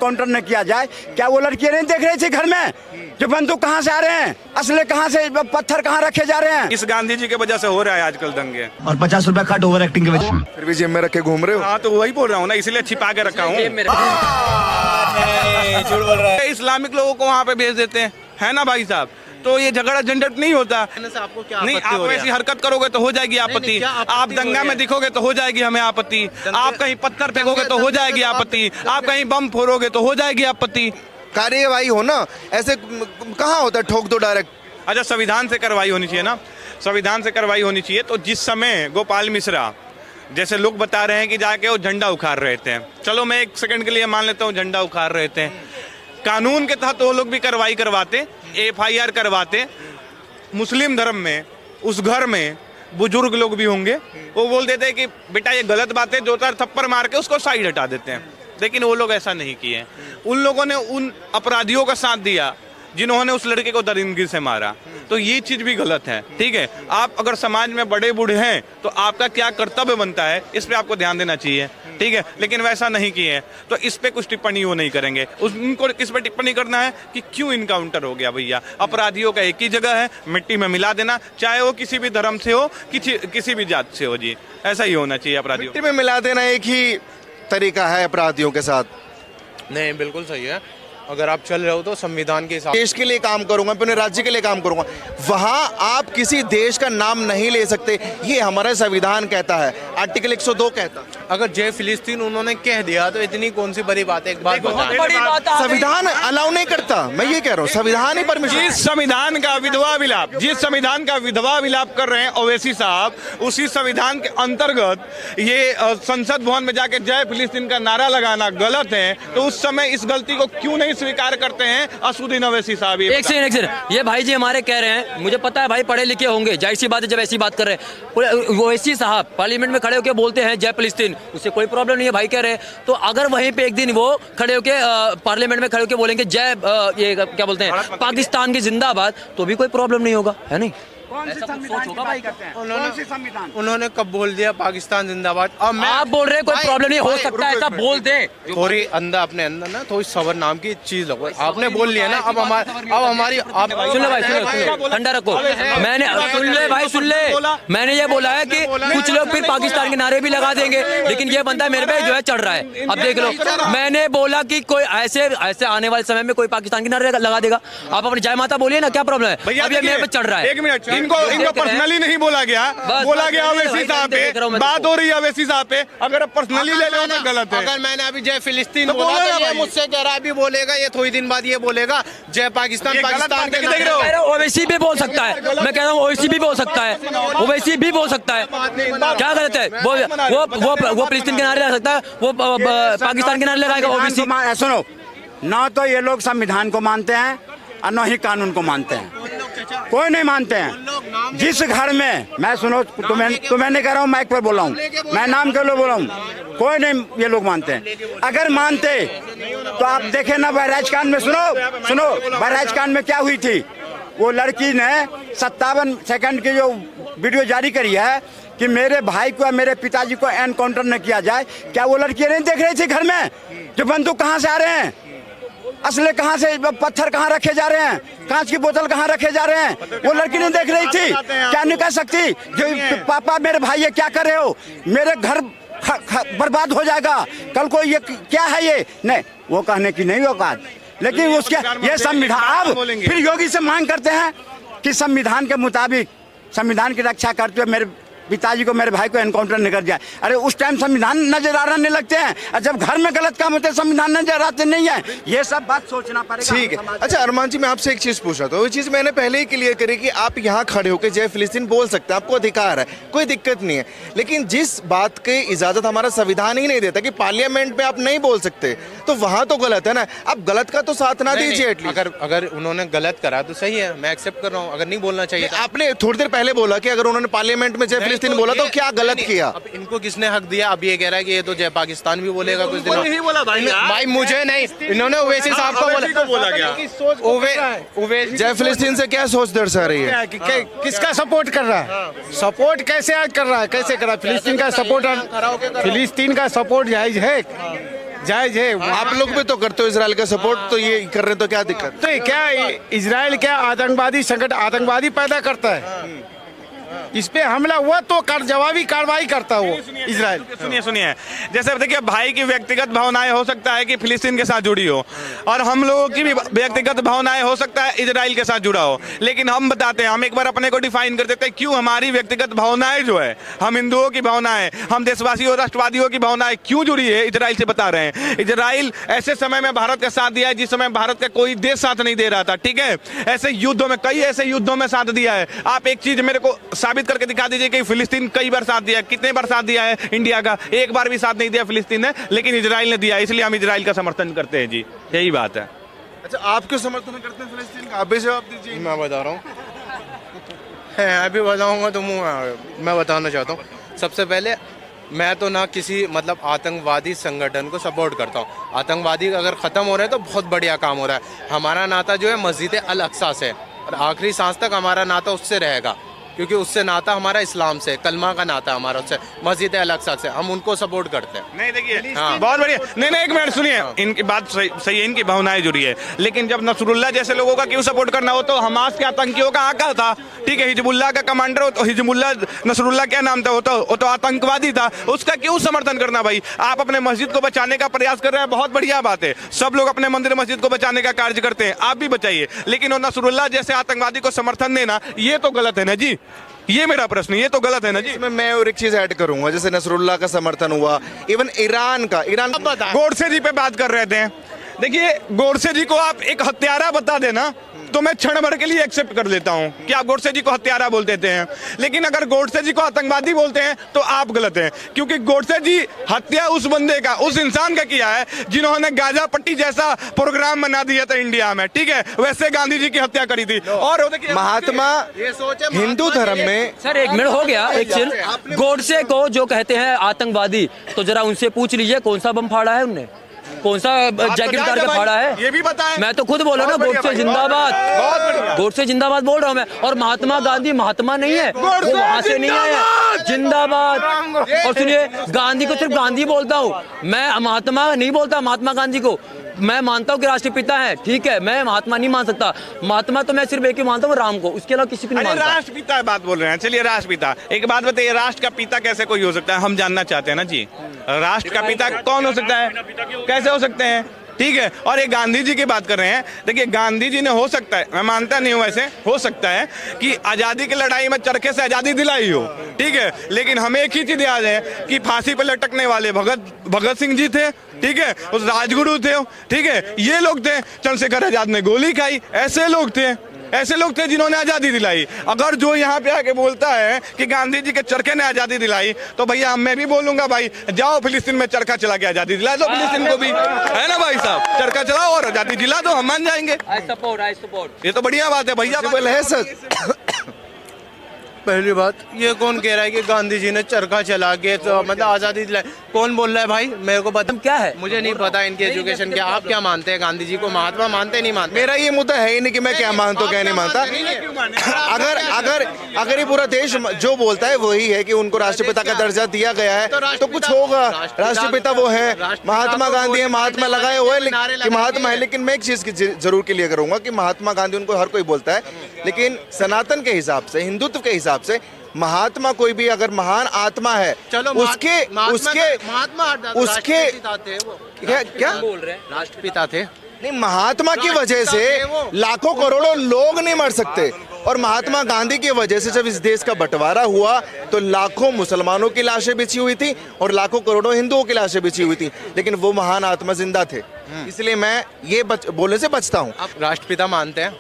Encounter न किया जाए, क्या वो लड़कियां नहीं देख रही थी घर में जो बंदूक कहाँ से आ रहे हैं, असले कहाँ से, पत्थर कहाँ रखे जा रहे हैं? इस गांधी जी के वजह से हो रहा है आजकल दंगे, और 50 रुपया कट ओवर एक्टिंग के वजह से। फिर भी जेब में रखे घूम रहे हो। हाँ तो वही बोल रहा हूँ ना, इसलिए छिपा के रखा हूँ। इस्लामिक लोगों को वहाँ पे भेज देते हैं, है ना भाई साहब, तो ये झगड़ा झंझट नहीं होता। आपको क्या नहीं, आप वैसी हरकत करोगे तो हो जाएगी आपत्ति, आप दंगा में दिखोगे तो हो जाएगी हमें आपत्ति, आप कहीं पत्थर फेंकोगे तो हो जाएगी आपत्ति, आप कहीं बम फोड़ोगे तो हो जाएगी आपत्ति। कार्यवाही हो ना, ऐसे कहाँ होता है ठोक दो डायरेक्ट। अच्छा, संविधान से कार्रवाई होनी चाहिए ना, संविधान से कार्रवाई होनी चाहिए। तो जिस समय गोपाल मिश्रा जैसे लोग बता रहे हैं कि जाके वो झंडा उखाड़ रहे थे, चलो मैं एक सेकंड के लिए मान लेता हूँ झंडा उखाड़ रहे थे, कानून के तहत वो लोग भी कार्रवाई करवाते, FIR करवाते। मुस्लिम धर्म में उस घर में बुजुर्ग लोग भी होंगे, वो बोल देते हैं कि बेटा ये गलत बात है, 2-4 थप्पड़ मार के उसको साइड हटा देते हैं। लेकिन वो लोग ऐसा नहीं किए, उन लोगों ने उन अपराधियों का साथ दिया जिन्होंने उस लड़के को दरिंदगी से मारा। तो ये चीज भी गलत है, ठीक है। आप अगर समाज में बड़े बूढ़े हैं तो आपका क्या कर्तव्य बनता है, इस पे आपको ध्यान देना चाहिए, ठीक है। लेकिन वैसा नहीं किए तो इस पे कुछ टिप्पणी वो नहीं करेंगे। उनको किस पे टिप्पणी करना है कि क्यों इनकाउंटर हो गया भैया, अपराधियों का एक ही जगह है, मिट्टी में मिला देना, चाहे वो किसी भी धर्म से हो, किसी भी जात से हो जी, ऐसा ही होना चाहिए। अपराधियों मिट्टी में मिला देना एक ही तरीका है अपराधियों के साथ? नहीं, बिल्कुल सही है। अगर आप चल रहे हो तो संविधान के हिसाब, देश के लिए काम करूंगा, अपने राज्य के लिए काम करूंगा, वहां आप किसी देश का नाम नहीं ले सकते, ये हमारा संविधान कहता है, आर्टिकल 102 कहता है। अगर जय फिलिस्तीन उन्होंने कह दिया तो इतनी कौन सी बड़ी बात है। एक बात बताएं, संविधान अलाउ नहीं करता, मैं ये कह रहा हूँ, संविधान ही परमिशन। जिस संविधान का विधवा विलाप कर रहे हैं ओवैसी साहब, उसी संविधान के अंतर्गत ये संसद भवन में जाके जय फिलिस्तीन का नारा लगाना गलत है। तो उस समय इस गलती को क्यों नहीं स्वीकार करते हैं असुद्दीन ओवैसी साहब? एक सेकंड, ये भाई जी हमारे कह रहे हैं, मुझे पता है भाई पढ़े लिखे होंगे, जाहिर सी बात है जब ऐसी बात कर रहे हैं। ओवैसी साहब पार्लियामेंट में खड़े होकर बोलते हैं जय फिलिस्तीन, उससे कोई प्रॉब्लम नहीं है, भाई कह रहे हैं। तो अगर वहीं पे एक दिन वो खड़े होकर पार्लियामेंट में खड़े होकर बोलेंगे जय ये क्या बोलते हैं पाकिस्तान की जिंदाबाद, तो भी कोई प्रॉब्लम नहीं होगा, है नहीं? उन्होंने कब बोल दिया पाकिस्तान जिंदाबाद? अब आप बोल रहे हैं कोई प्रॉब्लम नहीं, हो सकता है ऐसा बोल दे। थोड़ी अंदर अपने अंदर ना थोड़ी सबर नाम की चीज लगो, आपने बोल लिया ना, अब हमारी आप सुन ले भाई, सुन ठंडा रखो। मैंने सुन ले भाई, सुन ले, मैंने ये बोला है कि कुछ लोग फिर पाकिस्तान के नारे भी लगा देंगे, लेकिन ये बंदा मेरे पे जो है चढ़ रहा है। अब देख लो, मैंने बोला कि कोई ऐसे आने वाले समय में कोई पाकिस्तान के नारे लगा देगा, आप अपनी जय माता बोलिए ना, क्या प्रॉब्लम है? अब ये मेरे पे चढ़ रहा है। एक मिनट, इनको पर्सनली नहीं बोला गया, बोला गया ओवैसी साहब पे, बात हो रही है ओवैसी साहब पे। अगर आप पर्सनली ले लो तो गलत है। अगर मैंने अभी जय फिलिस्तीन बोला तो ये मुझसे कह रहा है, अभी बोलेगा ये थोड़ी दिन बाद ये बोलेगा जय पाकिस्तान, पाकिस्तान के देख रहे हो। ओवैसी भी बोल सकता है, मैं कह रहा हूँ ओवैसी भी बोल सकता है, ओवैसी भी बोल सकता है, क्या गलत है? वो फिलिस्तीन के नारे लगा सकता है, वो पाकिस्तान के नारे लगाएगा ओवैसी। सुनो ना, तो ये लोग संविधान को मानते हैं और न ही कानून को मानते हैं, कोई नहीं मानते हैं। जिस घर में मैं सुनो, तुम्हें नहीं कह रहा हूँ, माइक पर बोल रहा हूँ, मैं नाम के लोग बोल रहा हूँ, कोई नहीं ये लोग मानते हैं। अगर मानते तो आप देखे ना बहराइच कांड में, सुनो बहराइच कांड में क्या हुई थी, वो लड़की ने 57 सेकंड की जो वीडियो जारी करी है कि मेरे भाई को, मेरे पिताजी को एनकाउंटर न किया जाए, क्या वो लड़कियां नहीं देख रही थी घर में जो बंदूक कहाँ से आ रहे हैं, असले कहाँ से, पत्थर कहाँ रखे जा रहे हैं, कांच की बोतल कहाँ रखे जा रहे हैं, वो लड़की नहीं देख रही थी? क्या नहीं कह सकती जो पापा मेरे भाई ये क्या कर रहे हो, मेरे घर बर्बाद हो जाएगा कल को, ये क्या है ये? नहीं, वो कहने की नहीं औकात। लेकिन उसके ये संविधान, अब फिर योगी से मांग करते हैं कि संविधान के मुताबिक, संविधान की रक्षा करते हुए मेरे पिताजी को, मेरे भाई को एनकाउंटर नहीं कर दिया। अरे उस टाइम संविधान नजर आने लगते हैं, और जब घर में गलत काम होते हैं संविधान नजर आते नहीं है। ये सब बात सोचना पड़ेगा। ठीक है। अच्छा अरमान जी, मैं आपसे एक चीज पूछ रहा था, वो चीज मैंने पहले ही क्लियर करी कि आप यहाँ खड़े होकर जय फिलिस्तीन बोल सकते हैं, आपको अधिकार है, कोई दिक्कत नहीं है। लेकिन जिस बात की इजाजत हमारा संविधान ही नहीं देता कि पार्लियामेंट में आप नहीं बोल सकते, तो वहां तो गलत है ना। आप गलत का तो साथ ना दीजिए एटलीस्ट। अगर उन्होंने गलत करा तो सही है, मैं एक्सेप्ट कर रहा हूँ। अगर नहीं बोलना चाहिए, आपने थोड़ी देर पहले बोला कि अगर उन्होंने पार्लियामेंट में जय फिलिस्तीन बोला तो क्या गलत किया? अब इनको किसने हक दिया? अब ये कह रहा है कि ये तो जय पाकिस्तान भी बोलेगा कुछ दिन। नहीं बोला भाई मुझे नहीं, इन्होंने ओवैसी साहब को बोला गया। जय फिलिस्तीन से क्या सोच दर्शा रही है? किसका सपोर्ट कर रहा है? सपोर्ट कैसे कर रहा है? कैसे कर रहा है? फिलिस्तीन का सपोर्ट, फिलिस्तीन का सपोर्ट जायज है, जायज है। आप लोग भी तो करते हो इसराइल का सपोर्ट, तो ये कर रहे हैं तो क्या दिक्कत? तो क्या इजराइल क्या आतंकवादी संगठन आतंकवादी पैदा करता है? इस पे हमला हुआ तो जवाबी कार्रवाई करता वो इजराइल। सुनिए जैसे देखिए भाई की व्यक्तिगत भावनाएं हो सकता है कि फिलिस्तीन के साथ जुड़ी हो, और हम लोगों की भी व्यक्तिगत भावनाएं हो सकता है इजराइल के साथ जुड़ा हो, लेकिन हम बताते हैं, हम एक बार अपने को डिफाइन कर देते हैं क्यों हमारी व्यक्तिगत भावनाएं जो है, हम हिंदुओं की भावनाएं, हम देशवासियों राष्ट्रवादियों की भावनाएं क्यों जुड़ी है इजराइल से, बता रहे हैं। इजराइल ऐसे समय में भारत का साथ दिया है जिस समय भारत का कोई देश साथ नहीं दे रहा था, ठीक है। ऐसे युद्धों में, कई ऐसे युद्धों में साथ दिया है। आप एक चीज मेरे को साबित करके दिखा दीजिए कि फिलिस्तीन कई बार साथ दिया है, कितने बार साथ दिया है इंडिया का? एक बार भी साथ नहीं दिया फिलिस्तीन ने, लेकिन इजराइल ने दिया, इसलिए हम इजराइल का समर्थन करते हैं जी, यही बात है। अच्छा, आप क्यों समर्थन करते हैं फिलिस्तीन का? आप भी जवाब दीजिए। मैं बता रहा हूँ, अभी बताऊंगा तो मैं बताना चाहता हूँ। सबसे पहले मैं तो ना किसी मतलब आतंकवादी संगठन को सपोर्ट करता हूँ। आतंकवादी अगर ख़त्म हो रहे हैं तो बहुत बढ़िया काम हो रहा है। हमारा नाता जो है मस्जिद अल अक्सा से, और आखिरी सांस तक हमारा नाता उससे रहेगा, क्योंकि उससे नाता हमारा इस्लाम से, कलमा का नाता हमारा उससे, मस्जिद अल अक्सा से। हम उनको सपोर्ट करते हैं। नहीं देखिए, बहुत बढ़िया। नहीं एक मिनट सुनिए, इनकी बात सही है, इनकी भावनाएं जुड़ी है, लेकिन जब नसरुल्लाह जैसे लोगों का क्यों सपोर्ट करना हो? तो हमास के आतंकियों का आका था, ठीक है, हिजबुल्लाह का कमांडर हो, तो हिजबुल्लाह नसरुल्लाह क्या नाम था, वो तो आतंकवादी था, उसका क्यों समर्थन करना भाई? आप अपने मस्जिद को बचाने का प्रयास कर रहे हैं, बहुत बढ़िया बात है। सब लोग अपने मंदिर मस्जिद को बचाने का कार्य करते हैं, आप भी बचाइए, लेकिन वो नसरुल्लाह जैसे आतंकवादी को समर्थन देना, ये तो गलत है ना जी। ये मेरा प्रश्न, ये तो गलत है ना जी। मैं और एक चीज ऐड करूंगा, जैसे नसरुल्लाह का समर्थन हुआ, इवन ईरान गोडसे जी पे बात कर रहे थे। देखिए, गोडसे जी को आप एक हत्यारा बता देना तो मैं क्षण भर के लिए एक्सेप्ट कर लेता हूं कि आप गोडसे जी को हत्यारा बोल देते हैं, लेकिन अगर गोडसे जी को आतंकवादी बोलते हैं तो आप गलत हैं, क्योंकि गोडसे जी हत्या उस बंदे का, उस इंसान का किया है जिन्होंने गाजा पट्टी जैसा प्रोग्राम बना दिया था इंडिया में, ठीक है। वैसे गांधी जी की हत्या करी थी। और महात्मा हिंदू धर्म में, सर एक मिनट हो गया, एक सिर्फ गोडसे को जो कहते हैं आतंकवादी, तो जरा उनसे पूछ लीजिए कौन सा बम फाड़ा है उनने, कौन सा जैकेट उतार के फाड़ा है, ये भी बताएं। मैं तो खुद बोला ना, गोडसे जिंदाबाद, गोडसे जिंदाबाद बोल रहा हूँ मैं। और महात्मा गांधी महात्मा नहीं है, वो वहां से नहीं आया, जिंदाबाद। और सुनिए, गांधी को सिर्फ गांधी बोलता हूँ मैं, महात्मा नहीं बोलता। महात्मा गांधी को मैं मानता हूँ कि राष्ट्रपिता है, ठीक है, मैं महात्मा नहीं मान सकता। महात्मा तो मैं सिर्फ एक ही मानता हूँ, राम को, उसके अलावा किसी को नहीं मानता। राष्ट्रपिता बात बोल रहे हैं, चलिए राष्ट्रपिता। एक बात बताइए, राष्ट्र का पिता कैसे कोई हो सकता है? हम जानना चाहते हैं ना जी, राष्ट्र का पिता कौन हो सकता है, कैसे हो सकते हैं, ठीक है। और ये गांधी जी की बात कर रहे हैं। देखिए, गांधी जी ने, हो सकता है, मैं मानता नहीं हूं वैसे, हो सकता है कि आजादी की लड़ाई में चरखे से आजादी दिलाई हो, ठीक है, लेकिन हमें एक ही चीज याद है कि फांसी पर लटकने वाले भगत सिंह जी थे, ठीक है, उस राजगुरु थे, ठीक है, ये लोग थे। चंद्रशेखर आजाद ने गोली खाई, ऐसे लोग थे जिन्होंने आजादी दिलाई। अगर जो यहाँ पे आके बोलता है कि गांधी जी के चरखे ने आजादी दिलाई, तो भैया मैं भी बोलूंगा, भाई जाओ फिलिस्तीन में चरखा चला के आजादी दिला दो फिलिस्तीन को भी, है ना भाई साहब, चरखा चलाओ और आजादी दिला दो, हम मान जाएंगे। I support। ये तो बढ़िया बात है भैया, है सर। पहली बात, ये कौन कह रहा है कि गांधी जी ने चरखा चला के तो मतलब आजादी दिलाई? कौन बोल रहा है भाई, मेरे को पता क्या है, मुझे नहीं पता इनकी एजुकेशन क्या। आप क्या मानते हैं, गांधी जी को महात्मा मानते नहीं मानते? मेरा ये मुद्दा है ही नहीं कि मैं क्या मानता हूँ क्या नहीं मानता। अगर ये पूरा देश जो बोलता है वही है कि उनको राष्ट्रपिता का दर्जा दिया गया है, तो कुछ होगा। राष्ट्रपिता वो है, महात्मा गांधी है, महात्मा लगाए हुए कि महात्मा है। लेकिन मैं एक चीज जरूर क्लियर करूंगा कि महात्मा गांधी उनको हर कोई बोलता है, लेकिन सनातन के हिसाब से, हिंदुत्व के हिसाब से महात्मा कोई भी अगर महान आत्मा है, चलो उसके क्या बोल रहे हैं, राष्ट्रपिता थे। नहीं, महात्मा की वजह से लाखों करोड़ों लोग नहीं मर सकते। और महात्मा गांधी की वजह से जब इस देश का बंटवारा हुआ तो लाखों मुसलमानों की लाशें बिछी हुई थी और लाखों करोड़ों हिंदुओं की लाशें बिछी हुई थी, लेकिन वो महान आत्मा जिंदा थे। इसलिए मैं ये बोलने से बचता हूँ। आप राष्ट्रपिता मानते हैं,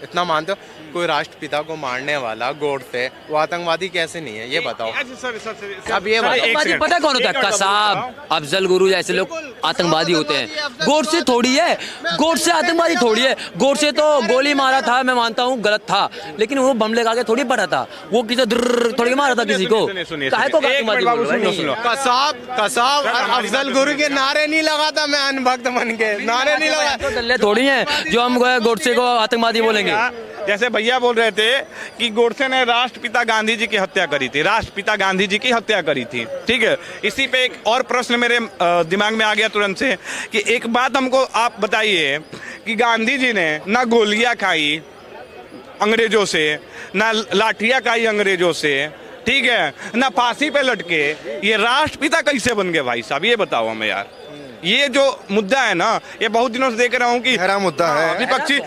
इतना मानते हो? कोई राष्ट्रपिता को मारने वाला गोडसे, वो आतंकवादी कैसे नहीं है, ये बताओ। अब ये आतंकवादी पता कौन होता है? कसाब, अफजल गुरु जैसे लोग आतंकवादी होते हैं। गोडसे थोड़ी है, गोडसे आतंकवादी थोड़ी है। गोडसे तो गोली मारा था, मैं मानता हूँ गलत था, लेकिन वो बम लगा के थोड़ी पड़ा था, वो किसी थोड़ी मारा था किसी को। काहे को आतंकवादी बोल रहे हैं? कसाब अफजल गुरु के नारे नहीं लगाता, मैं अनभक्त बन के नारे नहीं लगाता। थोड़ी है जो हम गोडसे को आतंकवादी बोलेंगे। जैसे भैया बोल रहे थे कि गोडसे ने राष्ट्रपिता गांधी जी की हत्या करी थी, राष्ट्रपिता गांधी जी की हत्या करी थी, ठीक है। इसी पे एक और प्रश्न मेरे दिमाग में आ गया तुरंत से कि एक बात हमको आप बताइए कि गांधी जी ने ना गोलियां खाई अंग्रेजों से, ना लाठियां खाई अंग्रेजों से, ठीक है, ना फांसी पे लटके, ये राष्ट्रपिता कैसे बन गए भाई साहब, ये बताओ हमें यार। ये जो मुद्दा है ना, ये बहुत दिनों से देख रहा हूँ कि गहरा मुद्दा है। विपक्षी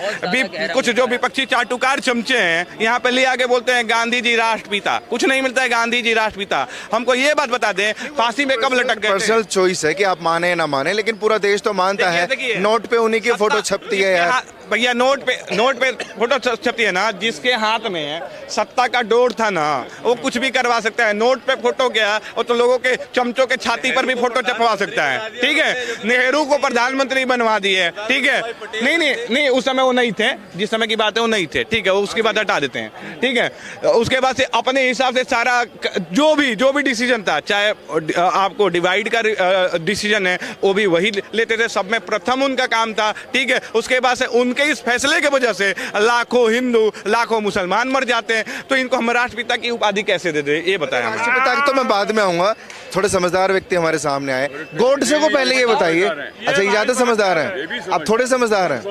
कुछ जो विपक्षी चाटुकार चमचे हैं यहाँ पे ले आके बोलते हैं गांधी जी राष्ट्रपिता, कुछ नहीं मिलता है गांधी जी राष्ट्रपिता। हमको ये बात बता दें, फांसी में कब लटक गए थे? पर्सनल चॉइस है कि आप माने या ना माने, लेकिन पूरा देश तो मानता है। नोट पे उन्हीं की फोटो छपती है यार भैया, नोट पे फोटो छपती है ना, जिसके हाथ में सत्ता का डोर था ना, वो कुछ भी करवा सकता है। नोट पे फोटो क्या, वो तो लोगों के चमचों के छाती पर भी फोटो छपवा सकता है, ठीक है। नेहरू को प्रधानमंत्री बनवा दिए, ठीक है। नहीं, उस समय वो नहीं थे, जिस समय की बात है वो नहीं थे, ठीक है, उसकी बात हटा देते हैं, ठीक है। उसके बाद से अपने हिसाब से सारा जो भी डिसीजन था, चाहे आपको डिवाइड का डिसीजन है, वो भी वही लेते थे। सब में प्रथम उनका काम था, ठीक है। उसके बाद से उनके इस फैसले के वजह से लाखों हिंदू, लाखों मुसलमान मर जाते हैं। तो इनको हम राष्ट्रपिता की उपाधि कैसे दे दे, ये बताएं हमें। राष्ट्रपिता तो मैं बाद में आऊंगा, थोड़े समझदार व्यक्ति हमारे सामने आए। गोडसे को पहले ये बताइए। अच्छा, ये ज्यादा समझदार हैं, आप थोड़े समझदार हैं।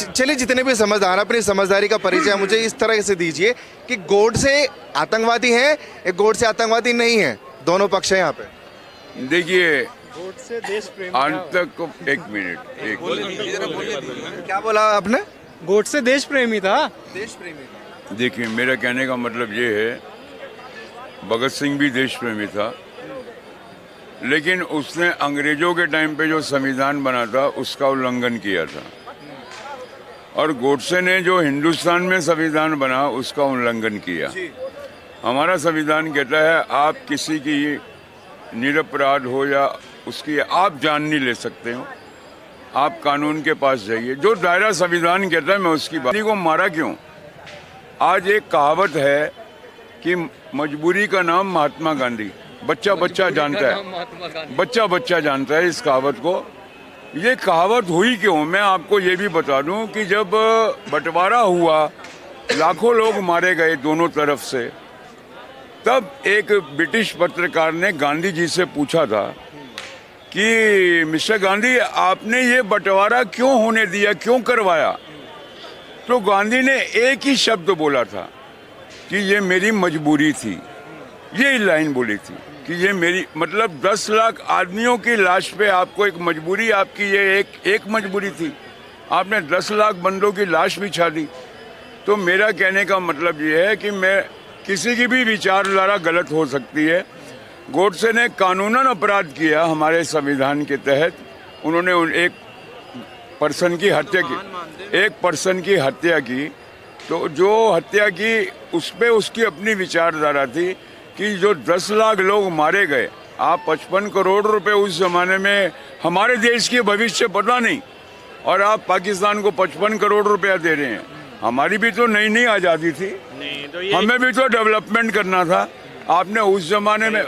चलिए, जितने भी समझदार हैं, अपनी समझदारी का परिचय मुझे इस तरह से दीजिए कि गोडसे आतंकवादी हैं या गोडसे आतंकवादी नहीं है, दोनों पक्ष हैं यहाँ पे। देखिए, आज तक एक मिनट, क्या बोला आपने? गोडसे देश प्रेमी था। देखिए, मेरा कहने का मतलब ये है, भगत सिंह भी देश प्रेमी था, लेकिन उसने अंग्रेजों के टाइम पे जो संविधान बना था उसका उल्लंघन किया था, और गोडसे ने जो हिंदुस्तान में संविधान बना उसका उल्लंघन किया। हमारा संविधान कहता है आप किसी की निरपराध हो या उसकी आप जान नहीं ले सकते हो, आप कानून के पास जाइए। जो दायरा संविधान कहता है मैं उसकी बात को मारा क्यों? आज एक कहावत है कि मजबूरी का नाम महात्मा गांधी, बच्चा बच्चा जानता है, बच्चा बच्चा जानता है इस कहावत को। ये कहावत हुई क्यों, मैं आपको ये भी बता दूं कि जब बंटवारा हुआ, लाखों लोग मारे गए दोनों तरफ से, तब एक ब्रिटिश पत्रकार ने गांधी जी से पूछा था कि मिस्टर गांधी, आपने ये बंटवारा क्यों होने दिया, क्यों करवाया? तो गांधी ने एक ही शब्द बोला था कि ये मेरी मजबूरी थी। ये लाइन बोली थी कि ये मेरी, मतलब 10 लाख आदमियों की लाश पे आपको एक मजबूरी, आपकी ये एक मजबूरी थी, आपने 10 लाख बंदों की लाश बिछा दी। तो मेरा कहने का मतलब ये है कि मैं, किसी की भी विचारधारा गलत हो सकती है। गोडसे ने कानूनन अपराध किया हमारे संविधान के तहत, उन्होंने एक पर्सन की हत्या की, एक पर्सन की हत्या की, तो जो हत्या की उस पे उसकी अपनी विचारधारा थी कि जो 10 लाख लोग मारे गए, आप 55 करोड़ रुपए उस जमाने में, हमारे देश के भविष्य पता नहीं, और आप पाकिस्तान को 55 करोड़ रुपया दे रहे हैं। हमारी भी तो नई नई आज़ादी थी, हमें भी तो डेवलपमेंट करना था। आपने उस जमाने में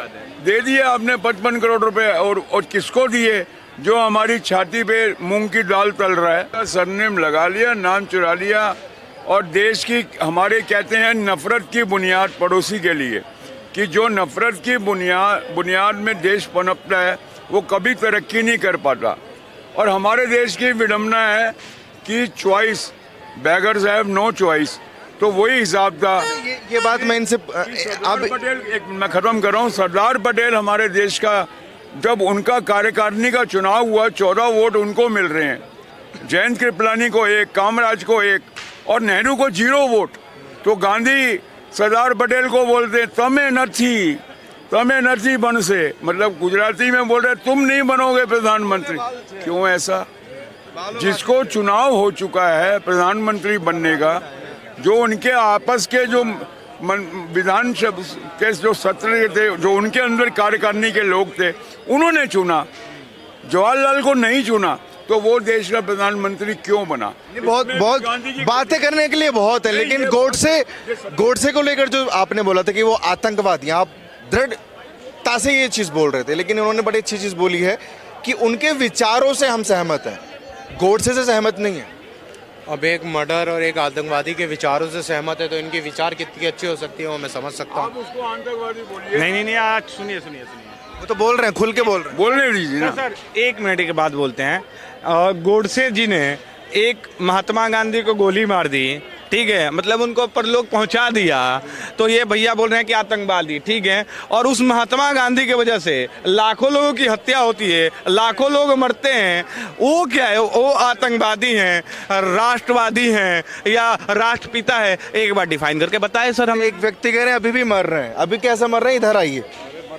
दे दिए, आपने 55 करोड़ रुपए, और किसको दिए? जो हमारी छाती पे मूंग की दाल तल रहा है, सरनेम लगा लिया, नाम चुरा लिया, और देश की, हमारे कहते हैं नफरत की बुनियाद पड़ोसी के लिए, कि जो नफरत की बुनियाद में देश पनपता है वो कभी तरक्की नहीं कर पाता। और हमारे देश की विडंबना है कि choice, beggars have no choice, तो वही हिसाब था। ये बात मैं इनसे अब पटेल, मैं खत्म कर रहा हूँ। सरदार पटेल हमारे देश का, जब उनका कार्यकारिणी का चुनाव हुआ, 14 वोट उनको मिल रहे हैं, जयंत कृपलानी को 1, कामराज को 1, और नेहरू को 0 वोट। तो गांधी सरदार पटेल को बोलते तमें नथी बन से, मतलब गुजराती में बोल रहे तुम नहीं बनोगे प्रधानमंत्री। क्यों ऐसा? जिसको चुनाव हो चुका है प्रधानमंत्री बनने का, जो उनके आपस के जो विधान के जो सत्र थे, जो उनके अंदर कार्यकारिणी के लोग थे, उन्होंने चुना, जवाहरलाल को नहीं चुना, तो वो देश का प्रधानमंत्री क्यों बना? बहुत बातें करने के लिए बहुत है, लेकिन गोडसे को लेकर जो आपने बोला था कि वो आतंकवादी, आप दृढ़ता से ये चीज बोल रहे थे, लेकिन उन्होंने बड़ी अच्छी चीज बोली है कि उनके विचारों से हम सहमत हैं, गोडसे से सहमत नहीं है। अब एक मर्डर और एक आतंकवादी के विचारों से सहमत है तो इनके विचार कितनी अच्छी हो सकती है वो मैं समझ सकता हूँ। नहीं आज सुनिए सुनिए सुनिए वो तो बोल रहे हैं, खुल के बोल रहे हैं। बोलने दीजिए ना। सर 1 मिनट की बात बोलते हैं। गोडसे जी ने एक महात्मा गांधी को गोली मार दी, ठीक है, मतलब उनको परलोक पहुंचा दिया, तो ये भैया बोल रहे हैं कि आतंकवादी, ठीक है। और उस महात्मा गांधी की वजह से लाखों लोगों की हत्या होती है, लाखों लोग मरते हैं, वो क्या है? वो आतंकवादी हैं, राष्ट्रवादी हैं या राष्ट्रपिता है? एक बार डिफाइन करके बताए सर हम। एक व्यक्ति कह रहे हैं अभी भी मर रहे हैं, अभी कैसे मर रहे हैं, इधर आइए।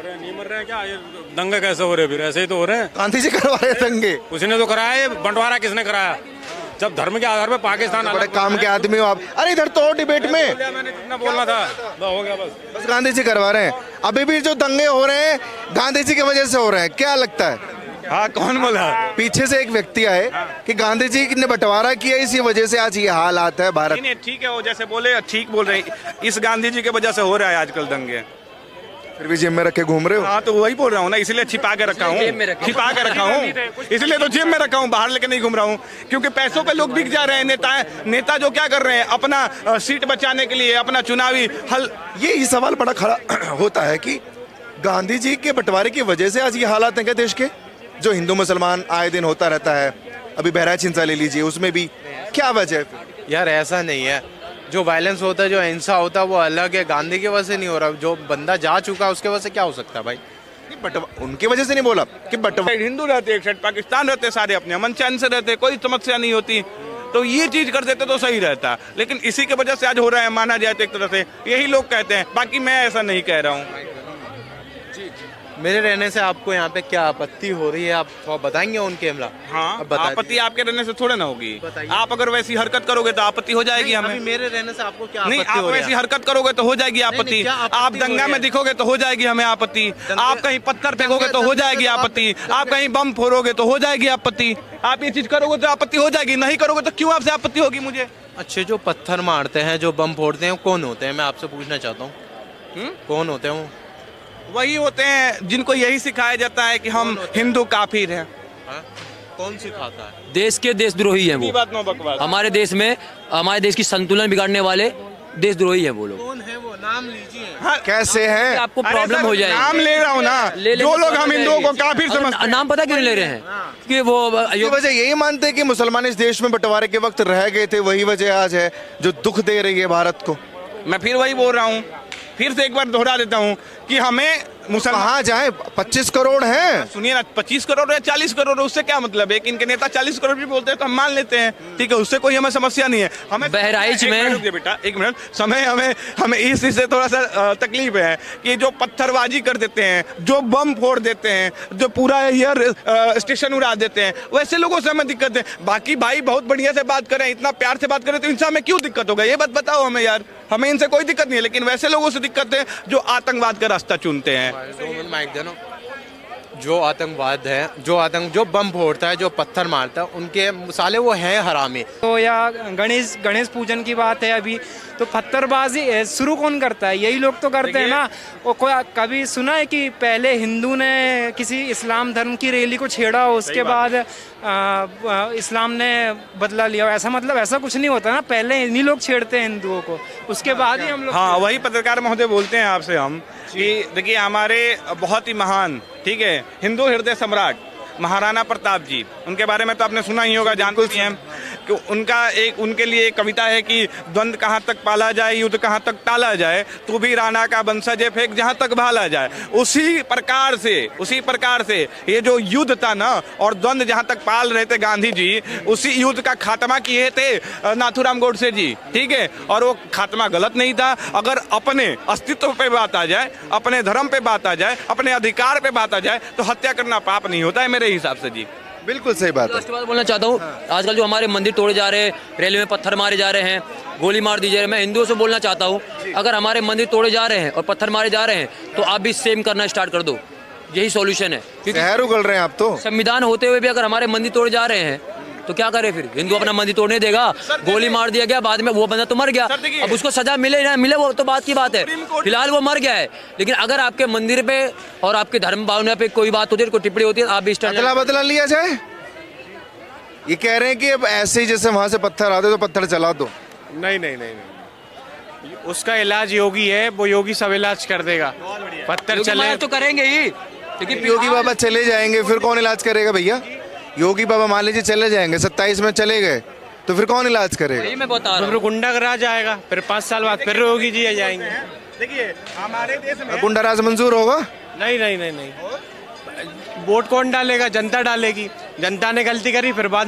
नहीं मर रहे हैं क्या? ये दंगे कैसे हो रहे हैं? फिर ऐसे ही तो हो रहे हैं। गांधी जी करवा रहे दंगे, उसने तो कराया, ये बंटवारा किसने कराया? जब धर्म के आधार पर पाकिस्तान बड़े काम के आदमी हो आप। अरे इधर तो डिबेट में मैंने जितना बोलना था हो गया बस। गांधी जी करवा रहे हैं। अभी भी जो दंगे हो रहे हैं गांधी जी की वजह से हो रहे हैं, क्या लगता है? हाँ, कौन बोला? पीछे से एक व्यक्ति आए कि गांधी जी ने बंटवारा किया, इसी वजह से आज ये हालात है भारत। नहीं ठीक है, वो जैसे बोले ठीक बोल रहे हैं, इस गांधी जी की वजह से हो रहा है आजकल दंगे। फिर भी जेब में रखे घूम रहे हो। हाँ तो वही बोल रहा हूँ ना, इसलिए छिपा के रखा हूँ, छिपा के रखा हूँ, इसलिए तो जेब में रखा हूँ, बाहर लेके नहीं घूम रहा हूँ, क्योंकि पैसों पे लोग बिक जा रहे हैं। नेता जो क्या कर रहे हैं, अपना सीट बचाने के लिए, अपना चुनावी हल। ये सवाल बड़ा खड़ा होता है कि गांधी जी के बंटवारे की वजह से आज ये हालात हैं क्या देश के? जो हिंदू मुसलमान आए दिन होता रहता है, अभी बहराइच हिंसा ले लीजिए, उसमें भी क्या वजह है? यार ऐसा नहीं है, जो वायलेंस होता है, जो हिंसा होता है वो अलग है, गांधी की वजह से नहीं हो रहा। जो बंदा जा चुका है उसके वजह से क्या हो सकता है भाई? उनकी वजह से नहीं बोला कि हिंदू रहते, एक साइड पाकिस्तान रहते, सारे अपने अमन चैन से रहते, कोई समस्या नहीं होती, तो ये चीज कर देते तो सही रहता। लेकिन इसी की वजह से आज हो रहा है, माना जाए तो एक तरह से यही लोग कहते हैं, बाकी मैं ऐसा नहीं कह रहा हूँ। मेरे रहने से आपको यहाँ पे क्या आपत्ति हो रही है, आप थोड़ा बताएंगे उनके हमला? हाँ, अब बता आपत्ति आपके रहने से थोड़े ना होगी। बताइए। आप अगर वैसी हरकत करोगे तो आपत्ति हो जाएगी हमें। अभी मेरे रहने से आपको क्या नहीं, आपत्ति आप हो रही वैसी है? हरकत करोगे तो हो जाएगी नहीं, आपत्ति। क्या आपत्ति आप हो दंगा रही में है? दिखोगे तो हो जाएगी हमें आपत्ति। आप कहीं पत्थर फेंकोगे तो हो दंगे जाएगी तो आप- आपत्ति। आप कहीं बम फोड़ोगे तो हो जाएगी आपत्ति। आप ये चीज करोगे तो आपत्ति हो जाएगी, नहीं करोगे तो क्यों आपसे आपत्ति होगी मुझे? अच्छे जो पत्थर मारते हैं, जो बम फोड़ते हैं, कौन होते हैं? मैं आपसे पूछना चाहता हूँ, कौन होते हैं वो? वही होते हैं जिनको यही सिखाया जाता है कि हम हिंदू काफिर हैं। हाँ? कौन सिखाता है? देश के देशद्रोही हैं वो। बात नो बकवास। हमारे देश में, हमारे देश की संतुलन बिगाड़ने वाले देशद्रोही हैं वो लोग। कौन है वो? नाम लीजिए। हाँ, कैसे हैं? आपको अरे प्रॉब्लम सर, हो जाएगी। नाम ले रहा हूँ ना, ले जो लोग हम हिंदुओं को काफिर अरे समझते हैं। नाम पता क्यों नहीं ले रहे हैं? कि वो ये वजह यही मानते हैं कि मुसलमान इस देश में बंटवारे के वक्त रह गए थे, वही वजह आज है जो दुख दे रही है भारत को। मैं फिर वही बोल रहा हूँ, फिर से एक बार दोहरा देता हूँ कि हमें मुसलमान, कहाँ जाए? 25 करोड़ हैं। सुनिए ना, 25 करोड़ या 40 करोड़, उससे क्या मतलब है? कि इनके नेता 40 करोड़ भी बोलते हैं तो हम मान लेते हैं, ठीक है, उससे कोई हमें समस्या नहीं है। हमें बहराइच एक में- मिनट रुकिए बेटा, एक मिनट समय, हमें इस चीज से थोड़ा सा तकलीफ है कि जो पत्थरबाजी कर देते हैं, जो बम फोड़ देते हैं, जो पूरा एयर स्टेशन उड़ा देते हैं, वैसे लोगों से हमें दिक्कत है। बाकी भाई बहुत बढ़िया से बात करें, इतना प्यार से बात करें, तो इनसे हमें क्यों दिक्कत होगा? ये बात बताओ हमें यार। हमें इनसे कोई दिक्कत नहीं है, लेकिन वैसे लोगों से दिक्कत है जो आतंकवाद का रास्ता चुनते हैं। माइक देना। जो आतंकवाद है, जो बम फोड़ता है, जो पत्थर मारता है, उनके साले वो हैं हरामी। तो या गणेश पूजन की बात है अभी, तो पत्थरबाजी शुरू कौन करता है? यही लोग तो करते हैं ना। और कोई कभी सुना है कि पहले हिंदू ने किसी इस्लाम धर्म की रैली को छेड़ा हो, उसके बाद इस्लाम ने बदला लिया? ऐसा मतलब ऐसा कुछ नहीं होता ना, पहले इन्हीं लोग छेड़ते हैं हिंदुओं को, उसके बाद ही हम लोग। हाँ, वही पत्रकार महोदय बोलते हैं आपसे हम कि देखिए, हमारे बहुत ही महान, ठीक है, हिंदू हृदय सम्राट महाराणा प्रताप जी, उनके बारे में तो आपने सुना ही होगा, जानते भी हैं कि उनके लिए एक कविता है कि द्वंद्व कहाँ तक पाला जाए, युद्ध कहाँ तक टाला जाए, तू भी राणा का वंशज है, फेंक जहाँ तक भाला जाए। उसी प्रकार से ये जो युद्ध था ना, और द्वंद्व जहाँ तक पाल रहे थे गांधी जी, उसी युद्ध का खात्मा किए थे नाथूराम गोडसे जी, ठीक है। और वो खात्मा गलत नहीं था। अगर अपने अस्तित्व पे बात आ जाए, अपने धर्म पे बात आ जाए, अपने अधिकार पे बात आ जाए, तो हत्या करना पाप नहीं होता है मेरे हिसाब से जी। बिल्कुल सही बात है। लास्ट बात बोलना चाहता हूँ, आजकल जो हमारे मंदिर तोड़े जा रहे हैं, रेलवे में पत्थर मारे जा रहे हैं, गोली मार दी जा रही है, मैं हिंदुओं से बोलना चाहता हूँ, अगर हमारे मंदिर तोड़े जा रहे हैं और पत्थर मारे जा रहे हैं, तो आप भी सेम करना स्टार्ट कर दो। यही सॉल्यूशन है, क्योंकि शहर उगल रहे हैं आप तो। संविधान होते हुए भी अगर हमारे मंदिर तोड़े जा रहे हैं तो क्या करे फिर? हिंदू अपना मंदिर तोड़ने देगा? गोली मार दिया गया, बाद में वो बंदा तो मर गया, अब उसको सजा मिले ना मिले वो तो बात की बात है, फिलहाल वो मर गया है। लेकिन अगर आपके मंदिर पे और आपके धर्म भावना पे कोई बात होती है, कोई टिप्पणी होती है, आप भी अदला बदला लिया जाए, ये कह रहे हैं कि अब ऐसे ही जैसे वहां से पत्थर आते तो पत्थर चला दो। नहीं नहीं नहीं नहीं, उसका इलाज योगी है, वो योगी सब इलाज कर देगा। पत्थर योगी चले महाराज तो करेंगे ही, लेकिन योगी बाबा चले जाएंगे फिर कौन इलाज करेगा भैया? योगी बाबा मान लीजिए चले जाएंगे, 27 में चले गए तो फिर कौन इलाज करेगा? यही मैं बता रहा फिर हूँ। गुंडा का राज आएगा, फिर 5 साल बाद फिर योगी जी आ जाएंगे। देखिए हमारे देश में गुंडा राज मंजूर होगा? नहीं नहीं नहीं नहीं, वोट कौन डालेगा? जनता डालेगी। जनता ने गलती करी फिर बाद